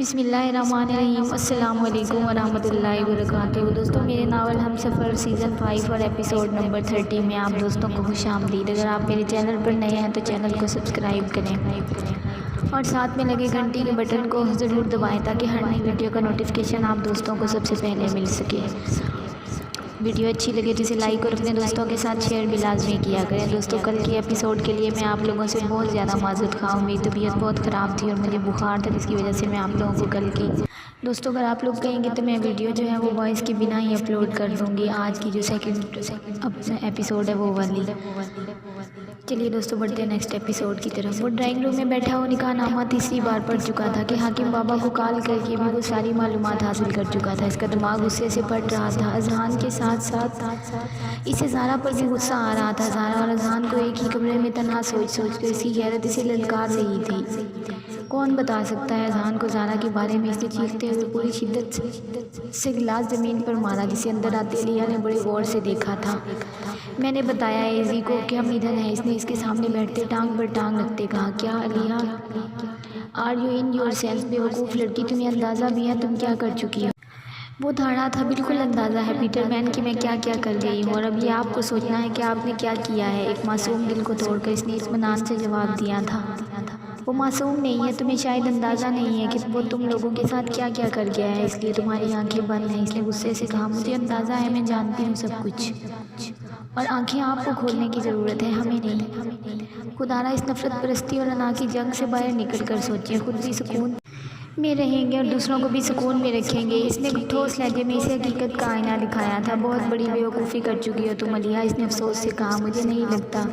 بسم اللہ الرحمن الرحیم۔ السلام علیکم ورحمۃ اللہ وبرکاتہ۔ دوستوں، میرے ناول ہم سفر سیزن 5 اور ایپیسوڈ نمبر 30 میں آپ دوستوں کو خوش آمدید۔ اگر آپ میرے چینل پر نئے ہیں تو چینل کو سبسکرائب کریں اور ساتھ میں لگے گھنٹی کے بٹن کو ضرور دبائیں تاکہ ہر نئی ویڈیو کا نوٹیفیکیشن آپ دوستوں کو سب سے پہلے مل سکے۔ ویڈیو اچھی لگے تو اسے لائک اور اپنے دوستوں کے ساتھ شیئر بھی لازمی کیا کریں۔ دوستوں، کل کے ایپیسوڈ کے لیے میں آپ لوگوں سے بہت زیادہ معذرت خواہ ہوں۔ میری طبیعت بہت خراب تھی اور مجھے بخار تھا، جس کی وجہ سے میں آپ لوگوں کو کل کی دوستوں اگر آپ لوگ کہیں گے تو میں ویڈیو جو ہے وہ وائس کے بنا ہی اپلوڈ کر دوں گی۔ آج کی جو سیکنڈ ایپیسوڈ ہے وہ والی۔ چلیے دوستوں، بڑھتے ہیں نیکسٹ ایپیسوڈ کی طرف۔ وہ ڈرائنگ روم میں بیٹھا وہ نکاح نامہ تیسری بار پڑھ چکا تھا کہ حاکم بابا کو کال کر کے بھی وہ ساری معلومات حاصل کر چکا تھا۔ اس کا دماغ غصے سے پھٹ رہا تھا۔ اذہان کے ساتھ ساتھ اسے زارا پر بھی غصہ آ رہا تھا۔ زارا اور اذہان کو ایک ہی کمرے میں تنہا سوچ کر اس کی غیرت اسے للکار رہی تھی۔ کون بتا سکتا ہے اذہان کو زارا کے بارے میں؟ اس نے چیختے ہوئے پوری شدت سے گلاس زمین پر مارا، جسے اندر آتے علیہ نے بڑے غور سے دیکھا تھا۔ میں نے بتایا ایزی کو کہ ہم ادھر ہیں، اس نے اس کے سامنے بیٹھتے ٹانگ پر ٹانگ رکھتے کہا۔ کیا علیہ؟ Are you in your sense? بے وقوف لڑکی، تمہیں اندازہ بھی ہے تم کیا کر چکی ہو؟ وہ دھاڑا تھا۔ بالکل اندازہ ہے پیٹر مین کہ میں کیا کیا کر گئی ہوں، اور اب یہ آپ کو سوچنا ہے کہ آپ نے کیا کیا ہے۔ ایک معصوم دل کو توڑ کر اس نے اطمینان سے جواب دیا تھا۔ وہ معصوم نہیں ہے، تمہیں شاید اندازہ نہیں ہے کہ وہ تم لوگوں کے ساتھ کیا کیا کر گیا ہے، اس لیے تمہاری آنکھیں بند ہیں۔ اس نے غصے سے کہا۔ مجھے اندازہ ہے، میں جانتی ہوں سب کچھ، اور آنکھیں آپ کو کھولنے کی ضرورت ہے، ہمیں نہیں۔ خدا را اس نفرت پرستی اور انا کی جنگ سے باہر نکل کر سوچیں، خود بھی سکون میں رہیں گے اور دوسروں کو بھی سکون میں رکھیں گے۔ اس نے ٹھوس لہجے میں اسے حقیقت کا آئینہ دکھایا تھا۔ بہت بڑی بے وقوفی کر چکی ہو تم علیہ، اس نے افسوس سے کہا۔ مجھے نہیں لگتا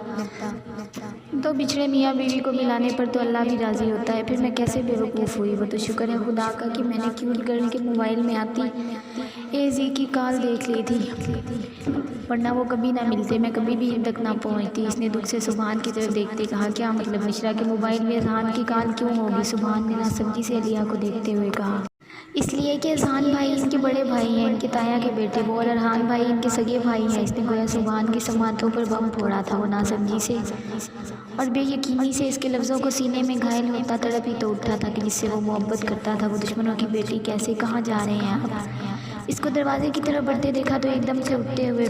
دو بچھڑے میاں بیوی کو ملانے پر تو اللہ بھی راضی ہوتا ہے، پھر میں کیسے بے وقوف ہوئی؟ وہ تو شکر ہے خدا کا کہ میں نے کیوٹ گرل کے موبائل میں آتی ایزی کی کال دیکھ لی تھی، ورنہ وہ کبھی نہ ملتے، میں کبھی بھی تک نہ پہنچتی۔ اس نے دکھ سے سبحان کی طرف دیکھتے کہا۔ کیا مطلب؟ مشرا کے موبائل میں اذہان کی کال کیوں ہوگی؟ سبحان نے ناسمجھی سے علیہ کو دیکھتے ہوئے کہا۔ اس لیے کہ اذہان بھائی ان کے بڑے بھائی ہیں، ان کے تایا کے بیٹے، وہ اور ارحان بھائی ان کے سگے بھائی ہیں۔ اس نے گویا سبحان کی سماعتوں پر بم پھوڑا تھا۔ وہ ناسمجھی سے اور بے یقینی سے اس کے لفظوں کو سینے میں گھائل ہوتا تڑپ ہی تو اٹھا تھا کہ جس سے وہ محبت کرتا تھا۔ وہ دشمنوں کی بیٹی کیسے؟ کہاں جا رہے ہیں آپ؟ اس کو دروازے کی طرف بڑھتے دیکھا تو ایک دم سے اٹھتے ہوئے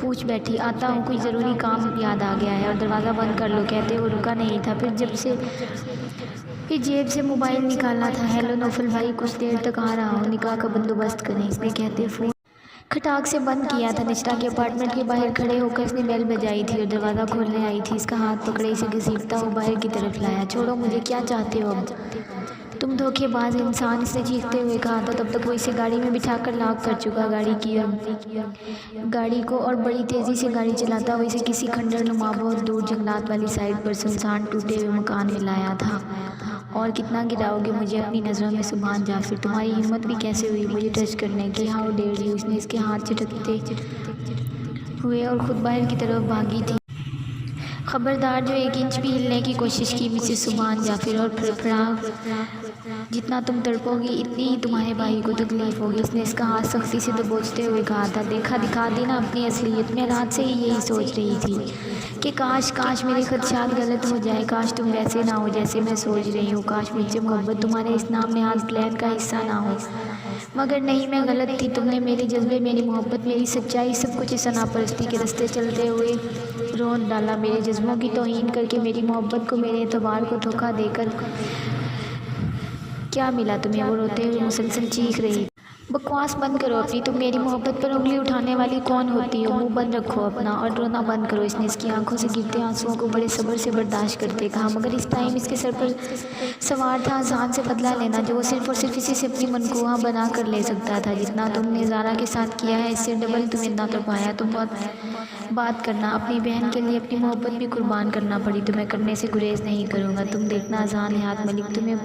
پوچھ بیٹھی۔ آتا ہوں، کوئی ضروری کام یاد آ گیا ہے، اور دروازہ بند کر لو کہتے وہ رکا نہیں تھا۔ پھر جیب سے موبائل نکالا تھا۔ ہیلو نوفل بھائی، کچھ دیر تک آ رہا ہوں، نکاح کا بندوبست کریں، اس نے کہتے فون کھٹاک سے بند کیا تھا۔ نشرا کے اپارٹمنٹ کے باہر کھڑے ہو کر اس نے بیل بجائی تھی اور دروازہ کھولنے آئی تھی۔ اس کا ہاتھ پکڑے اسے گھسیٹتا ہوا باہر کی طرف لایا۔ چھوڑو مجھے، کیا چاہتے ہو اب؟ تم دھوکے باز انسان، اس نے چیختے ہوئے کہا تھا۔ تب تک وہ اسے گاڑی میں بٹھا کر لاک کر چکا گاڑی کو، اور بڑی تیزی سے گاڑی چلاتا ہوا اسے کسی کھنڈر نما بہت دور جنگلات والی سائڈ پر سنسان ٹوٹے ہوئے مکان میں لایا تھا۔ اور کتنا گراؤ گے مجھے اپنی نظروں میں سبحان جعفر؟ تمہاری ہمت بھی کیسے ہوئی مجھے ٹچ کرنے کی؟ How dare you? اس نے اس کے ہاتھ چٹکتے ہوئے اور خود باہر کی طرف بھاگی تھی۔ خبردار جو ایک انچ بھی ہلنے کی کوشش کی مسز سبحان جعفر، اور جتنا تم تڑپو گی اتنی ہی تمہارے بھائی کو تکلیف ہوگی۔ اس نے اس کا ہاتھ سختی سے دبوچتے ہوئے کہا تھا۔ دیکھا، دکھا دی نا اپنی اصلیت؟ میں رات سے ہی یہی سوچ رہی تھی کہ کاش میرے خدشات غلط ہو جائے، کاش تم ویسے نہ ہو جیسے میں سوچ رہی ہوں، کاش مجھ سے محبت تمہارے اس نام نہاد پلان کا حصہ نہ ہو، مگر نہیں، میں غلط تھی۔ تم نے میرے جذبے، میری محبت، میری سچائی، سب کچھ اس انا پرستی کے رستے چلتے ہوئے رون ڈالا۔ میرے جذبوں کی توہین کر کے، میری محبت کو، میرے اعتبار کو دھوکہ دے کر کیا ملا تمہیں؟ وہ روتے ہوئے مسلسل چیخ رہی۔ بکواس بند کرو اپنی، تم میری محبت پر انگلی اٹھانے والی کون ہوتی ہو؟ منہ بند رکھو اپنا اور رونا بند کرو۔ اس نے اس کی آنکھوں سے گرتے آنسوؤں کو بڑے صبر سے برداشت کرتے کہا۔ مگر اس ٹائم اس کے سر پر سوار تھا اذہان سے بدلہ لینا، جو وہ صرف اور صرف اسی سے اپنی منقوہ بنا کر لے سکتا تھا۔ جتنا تم نے زارا کے ساتھ کیا ہے اس سے ڈبل تمہیں نہ تڑپایا۔ تم بات کرنا، اپنی بہن کے لیے اپنی محبت بھی قربان کرنا پڑی تو میں کرنے سے گریز نہیں کروں گا۔ تم دیکھنا اذہان حیات ملک، تمہیں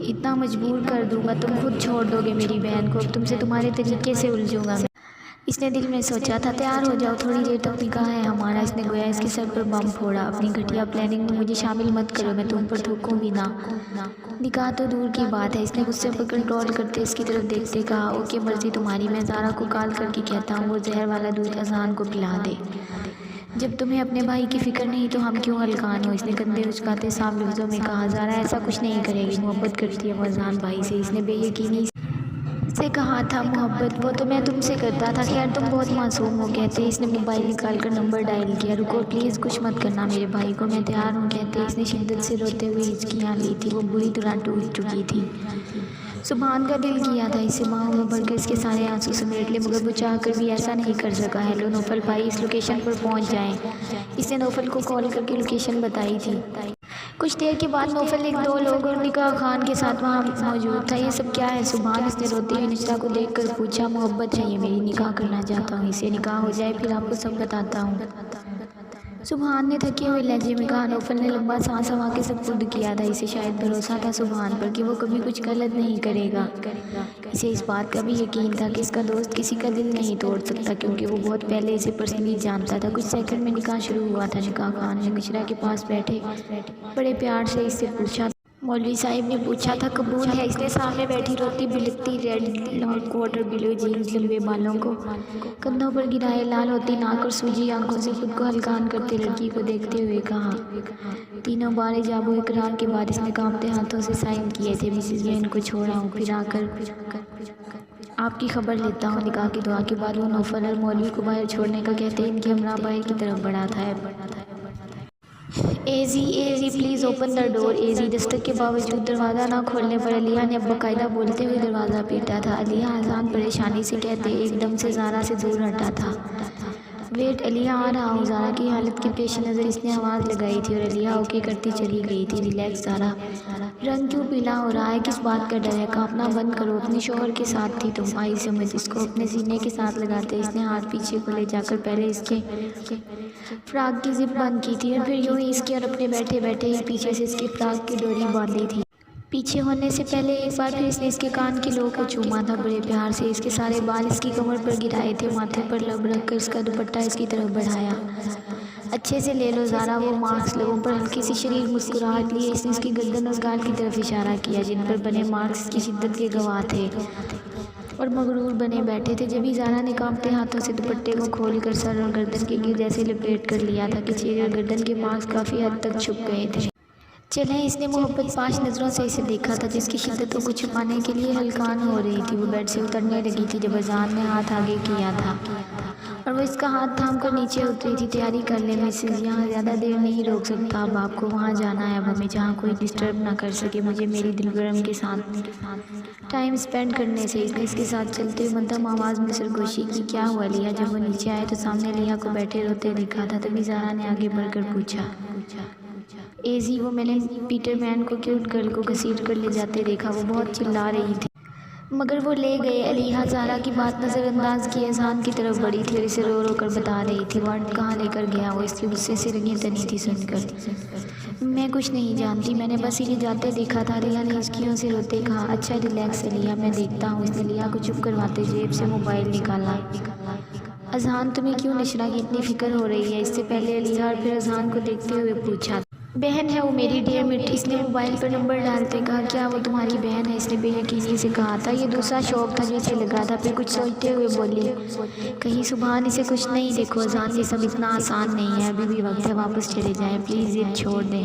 اتنا مجبور کر دوں گا تم خود چھوڑ دو گے میری بہن کو، اب تم سے تمہارے طریقے سے الجھوں گا میں۔ اس نے دل میں سوچا تھا۔ تیار ہو جاؤ، تھوڑی دیر تک نکاح ہے ہمارا۔ اس نے گویا اس کے سر پر بم پھوڑا۔ اپنی گھٹیا پلاننگ میں مجھے شامل مت کرو، میں تم پر تھوکوں بھی نہ۔ نکاح تو دور کی بات ہے، اس نے غصے پر کنٹرول کرتے اس کی طرف دیکھتے کہا۔ اوکے، مرضی تمہاری، میں زارا کو کال کر کے کہتا ہوں وہ زہر والا دودھ اذہان کو پلا دے۔ جب تمہیں اپنے بھائی کی فکر نہیں تو ہم کیوں ہلکان ہو؟ اس نے کندھے اچکاتے صاف لفظوں میں کہا۔ زارا ایسا کچھ نہیں کرے گی، محبت کرتی ہے وہ اذہان بھائی سے، اس نے بے یقینی سے کہا تھا۔ محبت؟ وہ تو میں تم سے کرتا تھا، خیر تم بہت معصوم ہو کہتے۔ اس نے موبائل نکال کر نمبر ڈائل کیا۔ رکو پلیز، کچھ مت کرنا میرے بھائی کو، میں تیار ہوں کہتے اس نے شدت سے روتے ہوئے ہچکیاں لی تھی۔ وہ بری طرح ٹوٹ چکی تھی۔ سبحان کا دل کیا تھا اس سے باہوں میں بھر کر اس کے سارے آنسو سمیٹ لے، مگر وہ چاہ کر بھی ایسا نہیں کر سکا۔ ہیلو نوفل بھائی، اس لوکیشن پر پہنچ جائیں۔ اس نے نوفل کو کال کر کے لوکیشن بتائی تھی۔ کچھ دیر کے بعد نوفل ایک دو لوگ اور نکاح خان کے ساتھ وہاں موجود تھا۔ یہ سب کیا ہے سبحان؟ اس نے روتے ہوئے نشرہ کو دیکھ کر پوچھا۔ محبت ہے یہ میری، نکاح کرنا چاہتا ہوں، اس سے نکاح ہو جائے پھر آپ کو سب بتاتا ہوں۔ سبحان نے تھکے ہوئے لہجے میں کہا۔ نوفل نے لمبا سانس ہوا کے سپرد کیا تھا۔ اسے شاید بھروسہ تھا سبحان پر کہ وہ کبھی کچھ غلط نہیں کرے گا۔ اسے اس بات کا بھی یقین تھا کہ اس کا دوست کسی کا دل نہیں توڑ سکتا، کیونکہ وہ بہت پہلے اسے پرسنلی جانتا تھا۔ کچھ سیکنڈ میں نکاح شروع ہوا تھا۔ نکاح خان نے نشرہ کے پاس بیٹھے بڑے پیار سے اس سے پوچھا۔ مولوی صاحب نے پوچھا تھا قبول ہے؟ اس نے سامنے بیٹھی روتی بلکتی ریڈ لانگ کوٹ اور بلو جینز لمبے بالوں کو کندھوں پر گرائے لال ہوتی ناک اور سوجی آنکھوں سے خود کو ہلکان کرتے لڑکی کو دیکھتے ہوئے کہا۔ تینوں بار ایجاب و اقرار کے بعد اس نے کانپتے ہاتھوں سے سائن کیے تھے۔ مسز میں ان کو چھوڑا ہوں، پھر آ کر آپ کی خبر لیتا ہوں۔ نکاح کی دعا کے بعد وہ نوفل اور مولوی کو باہر چھوڑنے کا کہتے ان کے ہمراہ باہر کی طرف بڑھا تھا۔ Easy easy please open the door. Easy دستک کے باوجود دروازہ نہ کھولنے پر علیہ نے اب باقاعدہ بولتے ہوئے دروازہ پیٹا تھا۔ علیہ اذان پریشانی سے کہتے ایک دم سے زارا سے دور ہٹا تھا۔ ویٹ علیہ آ رہا ہوں۔ زارا کی حالت کے پیش نظر اس نے آواز لگائی تھی اور علیہ اوکے کرتی چلی گئی تھی۔ ریلیکس زارا، رنگ کیوں پیلا ہو رہا ہے؟ کس بات کا ڈر ہے؟ کانپنا بند کرو، اپنے شوہر کے ساتھ تھی تم، آئی سمجھ۔ اس کو اپنے سینے کے ساتھ لگاتے اس نے ہاتھ پیچھے کو لے جا کر پہلے اس کے فراق کی زپ بند کی تھی اور پھر یوں ہی اس کے اور اپنے بیٹھے بیٹھے ہی پیچھے سے اس کے فراق کی ڈوری باندھی تھی۔ پیچھے ہونے سے پہلے ایک بار پھر اس نے اس کے کان کی لو کو چوما تھا بڑے پیار سے۔ اس کے سارے بال اس کی کمر پر گرائے تھے، ماتھے پر لب رکھ کر اس کا دوپٹہ اس کی طرف بڑھایا۔ اچھے سے لے لو زارا وہ مارکس، لبوں پر ہلکی سی شریر مسکراہٹ لیے اس نے اس کی گردن اور گال کی طرف اشارہ کیا جن پر بنے مارکس کی شدت کے گواہ تھے اور مغرور بنے بیٹھے تھے۔ جبھی زارا نے کانپتے ہاتھوں سے دوپٹے کو کھول کر سر اور گردن کے گرد ایسے لپیٹ کر لیا تھا کہ چہرے اور گردن کے مارکس کافی حد تک چھپ گئے تھے۔ چلیں، اس نے محبت پاش نظروں سے اسے دیکھا تھا جس کی شدتوں کو چھپانے کے لیے ہلکان ہو رہی تھی۔ وہ بیڈ سے اترنے لگی تھی جب اذان نے ہاتھ آگے کیا تھا اور وہ اس کا ہاتھ تھام کر نیچے اتری تھی۔ تیاری کر لیں مسز، یہاں زیادہ دیر نہیں روک سکتا اب آپ کو، وہاں جانا ہے اب ہمیں جہاں کوئی ڈسٹرب نہ کر سکے مجھے میری دلبرم کے ساتھ ٹائم اسپینڈ کرنے سے۔ اس نے اس کے ساتھ چلتے ہوئے مدھم آواز میں سرگوشی کی۔ کیا ہوا علیہ؟ جب وہ نیچے آئے تو سامنے علیہ کو بیٹھے روتے دیکھا تھا۔ تبھی زارا نے آگے بڑھ کر پوچھا ایزی وہ میں نے پیٹر مین کو کیوٹ گرل کو گھسیٹ کر لے جاتے دیکھا، وہ بہت چلا رہی تھی مگر وہ لے گئے۔ علیہ زارا کی بات نظر انداز کیے اذان کی طرف بڑھی تھی اور اسے رو رو کر بتا رہی تھی وارڈ کہاں لے کر گیا وہ۔ اس کے غصے سے رنگیں تنی تھی سن کر۔ میں کچھ نہیں جانتی، میں نے بس انہیں جاتے دیکھا تھا، علیہ نے ہچکیوں سے روتے کہا۔ اچھا ریلیکس علیہ، میں دیکھتا ہوں۔ اس نے علیہ کو چپ کرواتے جیب سے موبائل نکالا۔ اذان تمہیں کیوں نشرہ کی اتنی فکر ہو رہی ہے؟ اس سے پہلے علیہ اور پھر اذان کو دیکھتے ہوئے پوچھا۔ بہن ہے وہ میری ڈیئر مٹ، اس نے موبائل پر نمبر ڈالتے کہا۔ کیا وہ تمہاری بہن ہے؟ اس نے بے یقینی سے کہا تھا۔ یہ دوسرا شوق تھا جو اسے لگا تھا۔ پھر کچھ سوچتے ہوئے بولی کہیں سبحان اسے کچھ نہیں۔ دیکھو اذان یہ سب اتنا آسان نہیں ہے، ابھی بھی وقت ہے، واپس چلے جائیں پلیز، ضد چھوڑ دیں۔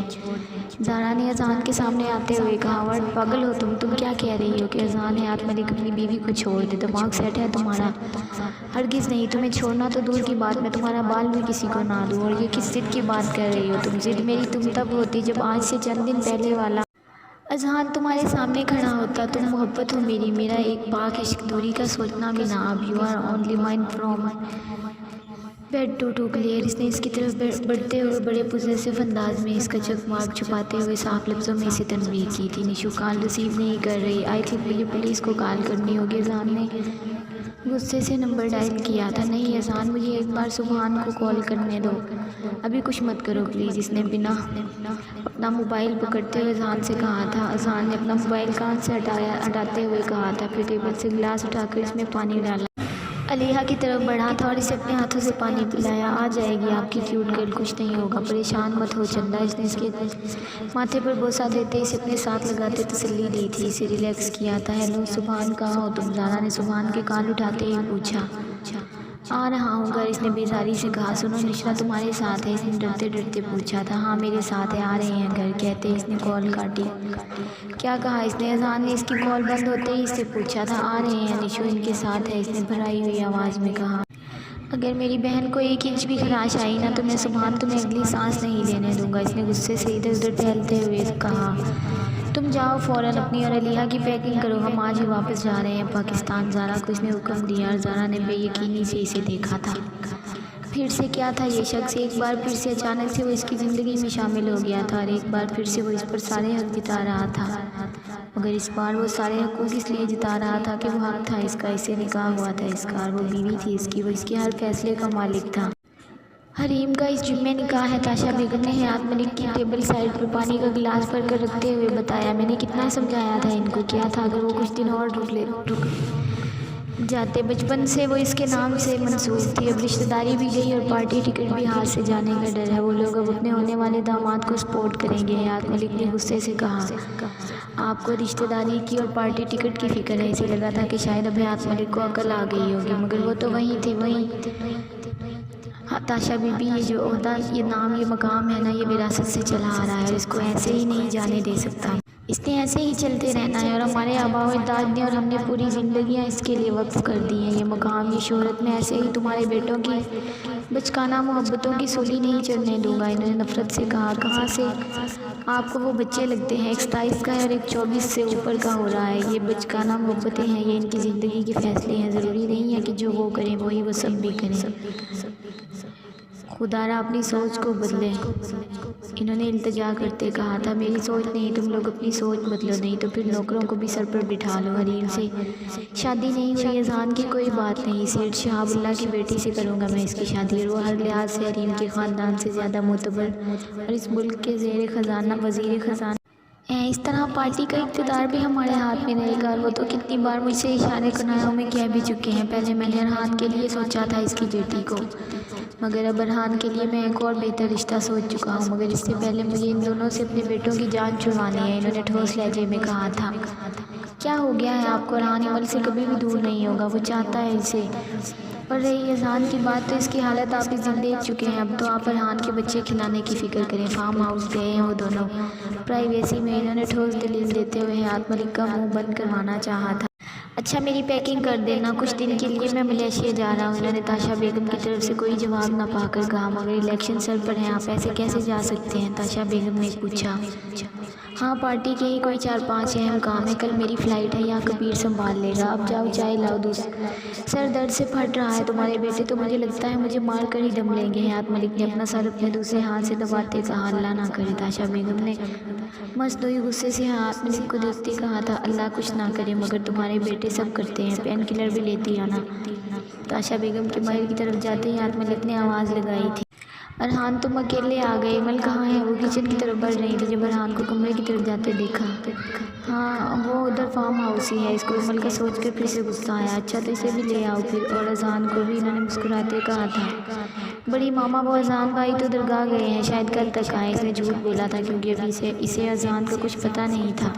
زارا نے اذان کے سامنے آتے ہوئے کہا۔ ورڈ پاگل ہو تم کیا کہہ رہی ہو کہ اذان ہے آج ملک اپنی بیوی کو چھوڑ دے؟ دماغ سیٹ ہے تمہارا؟ ہرگز نہیں، تمہیں چھوڑنا تو دور کی بات میں تمہارا بال بھی کسی کو نہ دوں۔ اور یہ کس ضد کی بات کر رہی ہو تم؟ ضد میری تم تب ہوتی جب آج سے چند دن پہلے والا اذان تمہارے سامنے کھڑا ہوتا۔ تم محبت ہو میری، میرا ایک پاک عشق، دوری کا سوچنا بھی نہ اب۔ You are only mine from bed to clear. اس نے اس کی طرف بڑھتے ہوئے بڑے پوزیسو انداز میں اس کا چیک مارک چھپاتے ہوئے صاف لفظوں میں اسے تنبیہ کی تھی۔ نشو کال ریسیو نہیں کر رہی، آئی تھنک مجھے پولیس کو کال کرنی ہوگی۔ اذان نے غصے سے نمبر ڈائل کیا تھا۔ نہیں اذان، مجھے ایک بار سبحان کو کال کرنے دو، ابھی کچھ مت کرو پلیز۔ اس نے بنا اپنا موبائل پکڑتے ہوئے اذان سے کہا تھا۔ اذان نے اپنا موبائل کان سے ہٹاتے ہوئے کہا تھا، پھر ٹیبل سے گلاس اٹھا کر اس میں پانی ڈالا، علیہ کی طرف بڑھا تھا اور اسے اپنے ہاتھوں سے پانی پلایا۔ آ جائے گی آپ کی کیوٹ گرل، کچھ نہیں ہوگا، پریشان مت ہو چندا۔ اس نے اس کے ماتھے پر بوسہ دیتے اسے اپنے ساتھ لگاتے تسلی دی تھی، اسے ریلیکس کیا تھا۔ ہیلو سبحان، کہاں ہو تم؟ زارا نے سبحان کے کان اٹھاتے ہی پوچھا۔ آ رہا ہوں گھر، اس نے بیزاری سے کہا۔ سنو نشرہ تمہارے ساتھ ہے، اس نے ڈرتے ڈرتے پوچھا تھا۔ ہاں میرے ساتھ ہے، آ رہے ہیں گھر کہتے اس نے کال کاٹی۔ کیا کہا اس نے؟ اذان نے اس کی کال بند ہوتے ہی اس سے پوچھا تھا۔ آ رہے ہیں نشو ان کے ساتھ ہے، اس نے بھرائی ہوئی آواز میں کہا۔ اگر میری بہن کو 1 انچ بھی خراش آئی نا تو میں سبحان تمہیں اگلی سانس نہیں لینے دوں گا، اس نے غصے سے ادھر ادھر ٹہلتے ہوئے کہا۔ تم جاؤ فوراً اپنی اور علیحہ کی پیکنگ کرو، ہم آج ہی واپس جا رہے ہیں پاکستان۔ زارا کو اس نے حکم دیا اور زارا نے بے یقینی سے اسے دیکھا تھا۔ پھر سے کیا تھا یہ شخص؟ ایک بار پھر سے اچانک سے وہ اس کی زندگی میں شامل ہو گیا تھا اور ایک بار پھر سے وہ اس پر سارے حق جتا رہا تھا، مگر اس بار وہ سارے حقوق اس لیے جتا رہا تھا کہ وہ حق تھا اس کا، اس سے نکاح ہوا تھا اس کا اور وہ بیوی تھی اس کی، وہ اس کے ہر فیصلے کا مالک تھا۔ حریم کا اس جمعے نکاح ہے، تاشا بیگم نے حیات ملک کی ٹیبل سائڈ پر پانی کا گلاس بھر کر رکھتے ہوئے بتایا۔ میں نے کتنا سمجھایا تھا ان کو، کیا تھا اگر وہ کچھ دن اور رک جاتے، بچپن سے وہ اس کے نام سے منسوب تھی، اب رشتہ داری بھی گئی اور پارٹی ٹکٹ بھی ہاتھ سے جانے کا ڈر ہے، وہ لوگ اب اپنے ہونے والے داماد کو سپورٹ کریں گے۔ حیات ملک نے غصے سے کہا۔ آپ کو رشتہ داری کی اور پارٹی ٹکٹ کی فکر ہے؟ اسے لگا تھا کہ شاید اب حیات ملک کو عقل آ گئی ہوگی، مگر وہ تو وہیں تھے، وہیں تاشا بی بی، یہ جو عہدہ، یہ نام، یہ مقام ہے نا، یہ وراثت سے چلا آ رہا ہے اور اس کو ایسے ہی نہیں جانے دے سکتا، اس نے ایسے ہی چلتے رہنا ہے اور ہمارے آباء و اجداد نے اور ہم نے پوری زندگیاں اس کے لیے وقف کر دی ہیں، یہ مقام، یہ شہرت میں ایسے ہی تمہارے بیٹوں کی بچکانہ محبتوں کی سولی نہیں چڑھنے دوں گا، انہوں نے نفرت سے کہا۔ کہاں سے آپ کو وہ بچے لگتے ہیں؟ ایک 27 کا ہے اور ایک 24 سے اوپر کا ہو رہا ہے، یہ بچکانہ محبتیں ہیں، یہ ان کی زندگی کے فیصلے ہیں، ضروری نہیں ہے کہ جو وہ کریں وہی وہ سب بھی کریں، خدا را اپنی سوچ کو بدلے، انہوں نے التجا کرتے کہا تھا۔ میری سوچ نہیں، تم لوگ اپنی سوچ بدلو، نہیں تو پھر نوکروں کو بھی سر پر بٹھا لو۔ حریم سے شادی نہیں ہوئی، اذان کی کوئی بات نہیں، سیٹھ شہاب اللہ کی بیٹی سے کروں گا میں اس کی شادی، اور وہ ہر لحاظ سے حریم کے خاندان سے زیادہ معتبر اور اس ملک کے زیر خزانہ وزیر خزانہ ہیں، اس طرح پارٹی کا اقتدار بھی ہمارے ہاتھ میں رہے گا، اور وہ تو کتنی بار مجھ سے اشارے کنایوں میں کہہ بھی چکے ہیں۔ پہلے میں نے ارحان کے لیے سوچا تھا اس کی بیٹی کو، مگر اب ارحان کے لیے میں ایک اور بہتر رشتہ سوچ چکا ہوں، مگر اس سے پہلے مجھے ان دونوں سے اپنے بیٹوں کی جان چھڑوانی ہے، انہوں نے ٹھوس لہجے میں کہا تھا۔ کیا ہو گیا ہے آپ کو؟ ارحان عمل سے کبھی بھی دور نہیں ہوگا، وہ چاہتا ہے اسے، اور رہی اذان کی بات تو اس کی حالت آپ اس دن دیکھ چکے ہیں، اب تو آپ ارحان کے بچے کھلانے کی فکر کریں۔ فارم ہاؤس گئے ہیں وہ دونوں پرائیویسی میں، انہوں نے ٹھوس دلیل دیتے ہوئے حیات ملک کا منہ بند کروانا چاہا تھا۔ اچھا میری پیکنگ کر دینا، کچھ دن کے لیے میں ملیشیا جا رہا ہوں، انہوں نے تاشا بیگم کی طرف سے کوئی جواب نہ پا کر کہا۔ مگر الیکشن سر پر ہیں، آپ ایسے کیسے جا سکتے ہیں؟ تاشا بیگم نے پوچھا۔ ہاں پارٹی کے ہی کوئی 4-5 اہم کام ہے، کل میری فلائٹ ہے، یا کبیر سنبھال لے گا، اب جاؤ چائے لاؤ، سر درد سے پھٹ رہا ہے، تمہارے بیٹے تو مجھے لگتا ہے مجھے مار کر ہی دم لیں گے۔ حیات ملک نے اپنا سر اپنے دوسرے ہاتھ سے دباتے کہا۔ اللہ نہ کرے، تاشا بیگم نے مصنوعی غصے سے حیات ملک کو دیکھتے کہا تھا۔ اللہ کچھ نہ کرے، مگر تمہارے بیٹے سب کرتے ہیں، پین کلر بھی لیتی آنا۔ تاشا بیگم کے محل کی طرف جاتے ہی حیات ملک نے آواز لگائی تھی۔ ارحان تم اکیلے آ گئے، ایمل کہاں ہے؟ وہ کچن کی طرف بڑھ رہی تھی جب ارحان کو کمرے کی طرف جاتے دیکھا۔ ہاں وہ ادھر فارم ہاؤس ہی ہے، اس کو ایمل کا سوچ کر پھر سے غصہ آیا۔ اچھا تو اسے بھی لے آؤ پھر، اور اذان کو بھی، انہوں نے مسکراتے کہا تھا۔ بڑی ماما وہ اذان بھائی تو درگاہ گئے ہیں، شاید کل تک آئے، اس نے جھوٹ بولا تھا کیونکہ ابھی اسے اذان کا کچھ پتہ نہیں تھا۔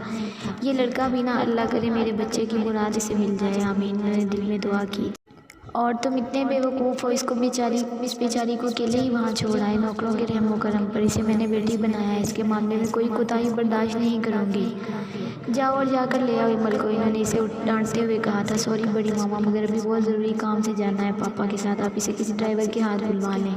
یہ لڑکا بھی نہ، اللہ کرے میرے بچے کی مراد اسے مل جائے، آمین، انہوں نے دل میں دعا کی۔ اور تم اتنے بے وقوف ہو، اس بیچاری کو اکیلے ہی وہاں چھوڑ آئے، نوکروں کے رحم و کرم پر، اسے میں نے بیٹی بنایا ہے، اس کے معاملے میں کوئی کوتاہی برداشت نہیں کروں گی، جاؤ اور جا کر لے آؤ ایمل کو، انہوں نے اسے ڈانٹتے ہوئے کہا تھا۔ سوری بڑی ماما، مگر ابھی بہت ضروری کام سے جانا ہے پاپا کے ساتھ، آپ اسے کسی ڈرائیور کے ہاتھ بلوا لیں،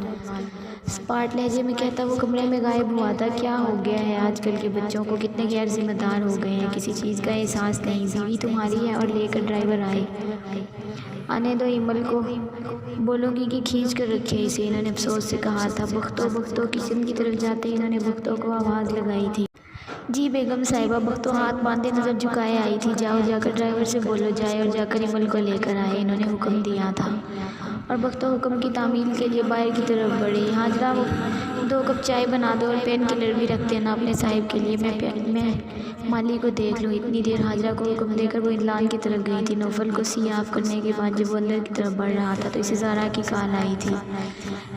اسپاٹ لہجے میں کہتا وہ کمرے میں غائب ہوا تھا۔ کیا ہو گیا ہے آج کل کے بچوں کو، کتنے غیر ذمہ دار ہو گئے ہیں، کسی چیز کا احساس نہیں، بیوی تمہاری ہے اور لے کر ڈرائیور آئے، آنے دو ایمل کو، بولوں گی کہ کھینچ کر رکھے اسے، انہوں نے افسوس سے کہا تھا۔ بختو کچن کی طرف جاتے ہی انہوں نے بختو کو آواز لگائی تھی۔ جی بیگم صاحبہ، بختو ہاتھ باندھے نظر جھکائے آئی تھی۔ جاؤ جا کر ڈرائیور سے بولو جائے اور جا کر ایمل کو لے کر آئے، انہوں نے حکم دیا تھا، اور بختو حکم کی تعمیل کے لیے باہر کی طرف بڑھی۔ حاجرہ 2 کپ چائے بنا دو اور پین کلر بھی رکھ دینا اپنے صاحب کے لیے، میں مالی کو دیکھ لوں۔ اتنی دیر حاجرہ کو حکم دے کر وہ لان کی طرف گئی تھی۔ نوفل کو سی آف کرنے کے بعد جب وہ اندر کی طرف بڑھ رہا تھا تو اسے زارا کی کال آئی تھی۔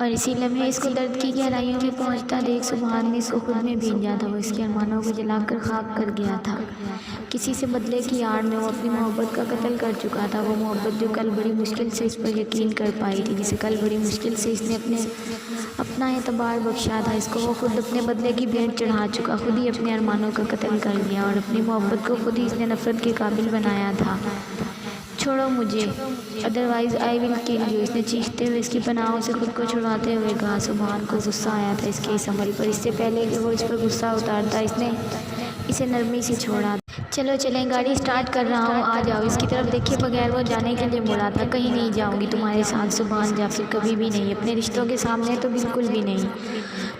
اور اسی لمحے اس کو درد کی گہرائیوں میں پہنچتا دیکھ سبحان نے اس کو خود میں بھیجا تھا۔ وہ اس کے ارمانوں کو جلا کر خاک کر گیا تھا۔ کسی سے بدلے کی آڑ میں وہ اپنی محبت کا قتل کر چکا تھا، وہ محبت جو کل بڑی مشکل سے اس پر یقین کر پائی تھی، جسے کل بڑی مشکل سے اس نے اپنا اعتبار بخشا تھا۔ اس کو وہ خود اپنے بدلے کی بھیٹ چڑھا چکا، خود ہی اپنے ارمانوں کا قتل کر لیا اور اپنی محبت کو خود ہی اس نے نفرت کے قابل بنایا تھا۔ چھوڑو مجھے ادروائز آئی ول کل یو، اس نے چیختے ہوئے اس کی پناہوں سے خود کو چھڑاتے ہوئے کہا۔ سبحان کو غصہ آیا تھا اس کے اس عمل پر۔ اس سے پہلے کہ وہ اس پر غصہ اتارتا اس نے اسے نرمی سے چھوڑا۔ چلو چلیں، گاڑی سٹارٹ کر رہا ہوں، آ جاؤ۔ اس کی طرف دیکھے بغیر وہ جانے کے لیے مڑا تھا۔ کہیں نہیں جاؤں گی تمہارے ساتھ سبحان جعفر، کبھی بھی نہیں، اپنے رشتوں کے سامنے تو بالکل بھی نہیں،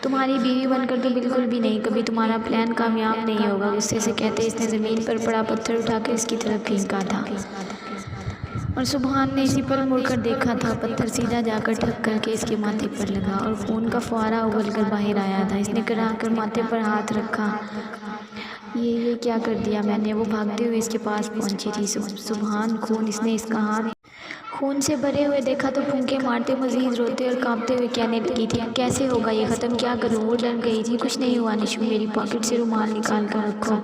تمہاری بیوی بن کر تو بالکل بھی نہیں، کبھی تمہارا پلان کامیاب نہیں ہوگا، غصے سے کہتے اس نے زمین پر پڑا پتھر اٹھا کر اس کی طرف پھینکا تھا اور سبحان نے اسی پر مڑ کر دیکھا تھا۔ پتھر سیدھا جا کر ٹھک کر کے اس کے ماتھے پر لگا اور خون کا فوارہ اگل کر باہر آیا تھا۔ اس نے کڑا کر ماتھے پر ہاتھ رکھا۔ یہ کیا کر دیا میں نے؟ وہ بھاگتے ہوئے اس کے پاس پہنچی تھی۔ سبحان خون، اس نے اس کا ہاتھ خون سے بھرے ہوئے دیکھا تو پھونکے مارتے مزید روتے اور کانپتے ہوئے کہنے لگی تھی، کیسے ہوگا یہ ختم، کیا کروں؟ وہ ڈر گئی تھی۔ کچھ نہیں ہوا نشو، میری پاکٹ سے رومال نکال کر رکھو،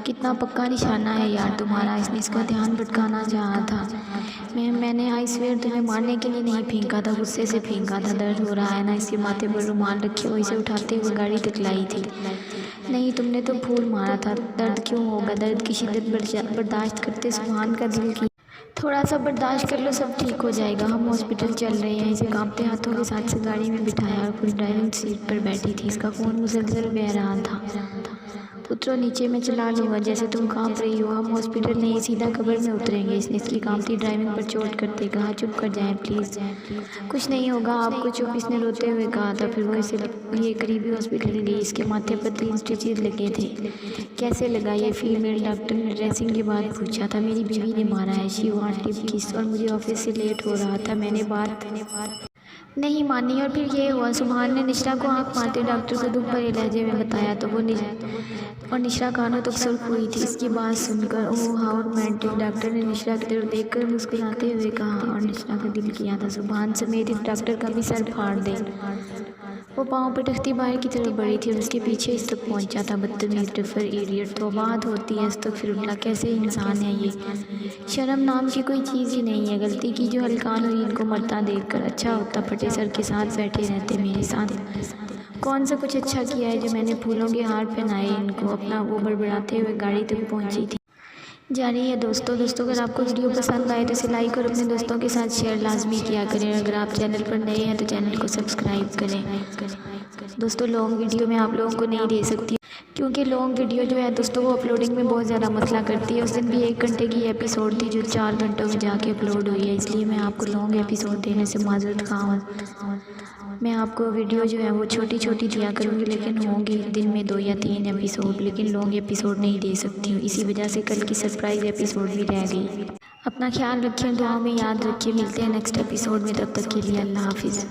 کتنا پکا نشانہ ہے یار تمہارا۔ اس نے اس کا دھیان بھٹکانا چاہا تھا۔ میں نے آئی سویئر تمہیں مارنے کے لیے نہیں پھینکا تھا، غصے سے پھینکا تھا۔ درد ہو رہا ہے نا؟ اس کے ماتھے پر رومال رکھے وہ اسے اٹھاتے ہوئے گاڑی تک لائی تھی۔ نہیں، تم نے تو پھول مارا تھا، درد کیوں ہوگا؟ درد کی شدت برداشت کرتے سبحان کا دل کی تھوڑا سا برداشت کر لو، سب ٹھیک ہو جائے گا، ہم ہاسپٹل چل رہے ہیں۔ اسے کانپتے ہاتھوں کے ساتھ سے گاڑی میں بٹھایا اور خود ڈرائیونگ سیٹ پر بیٹھی تھی۔ اس کا خون مسلسل بہہ رہا تھا۔ اترو نیچے، میں چلا لوں گا، جیسے تم کانپ رہی ہو، ہم ہاسپٹل نہیں سیدھا قبر میں اتریں گے۔ اس نے اس کی کانپتی ڈرائیونگ پر چوٹ کرتے کہا، چپ کر جائیں پلیز، کچھ نہیں ہوگا آپ کو، چپ، اس نے روتے ہوئے کہا تھا۔ پھر وہ اسے یہ قریبی ہاسپٹل لی۔ اس کے ماتھے پر 3 سٹچز لگے تھے۔ کیسے لگا یہ؟ فیمیل ڈاکٹر نے ڈریسنگ کے بعد پوچھا تھا۔ میری بیوی نے مارا ہے، شی وانٹ لپ کس، اور مجھے آفس سے لیٹ ہو رہا تھا، میں نے بات نہیں مانی اور پھر یہ ہوا۔ سبحان نے نشرا کو آنکھ مارتے ڈاکٹر کو دکھ بھرے لہجے میں بتایا تو وہ اور نشرا کانوں تک سرخ ہوئی تھی اس کی بات سن کر۔ اوہ ہاؤ رومانٹک، ڈاکٹر نے نشرا کی طرف دیکھ کر مسکراتے ہوئے کہا اور نشرا کا دل کیا تھا سبحان سمیت اس ڈاکٹر کا بھی سر پھاڑ دے۔ وہ پاؤں پر تختی باہر کی طرف بڑھی تھی اور اس کے پیچھے اس تک پہنچا تھا۔ بدتمیز ڈفر، ایڈیٹ، توبات ہوتی ہے، استغفراللہ، کیسے انسان ہے یہ، شرم نام کی کوئی چیز ہی نہیں ہے۔ غلطی کی جو ہلکان ہوئی، ان کو مرتا دیکھ کر اچھا ہوتا پھٹے سر کے ساتھ بیٹھے رہتے میرے ساتھ۔ کون سا کچھ اچھا کیا ہے جو میں نے پھولوں کے ہار پہنائے ان کو؟ اپنا وہ بڑبڑاتے ہوئے گاڑی تک پہنچی تھی۔ جاری ہے دوستوں اگر آپ کو ویڈیو پسند آئے تو اسے لائک اور اپنے دوستوں کے ساتھ شیئر لازمی کیا کریں، اور اگر آپ چینل پر نئے ہیں تو چینل کو سبسکرائب کریں۔ دوستوں لانگ ویڈیو میں آپ لوگوں کو نہیں دے سکتی کیونکہ لانگ ویڈیو جو ہے دوستوں وہ اپلوڈنگ میں بہت زیادہ مسئلہ کرتی ہے۔ اس دن بھی 1 گھنٹے کی ایپیسوڈ تھی جو 4 گھنٹوں میں جا کے اپلوڈ ہوئی ہے، اس لیے میں آپ کو لانگ ایپیسوڈ دینے سے معذرت خواہ ہوں۔ میں آپ کو ویڈیو جو ہے وہ چھوٹی چھوٹی دیا کروں گی، لیکن ہوں گی دن میں 2 یا 3 ایپیسوڈ، لیکن لانگ ایپیسوڈ نہیں دے سکتی ہوں، اسی وجہ سے کل کی سرپرائز ایپیسوڈ بھی رہ گئی۔ اپنا خیال رکھیں، دعاؤں میں یاد رکھیں، ملتے ہیں نیکسٹ ایپیسوڈ میں، تب تک کے لیے اللہ حافظ۔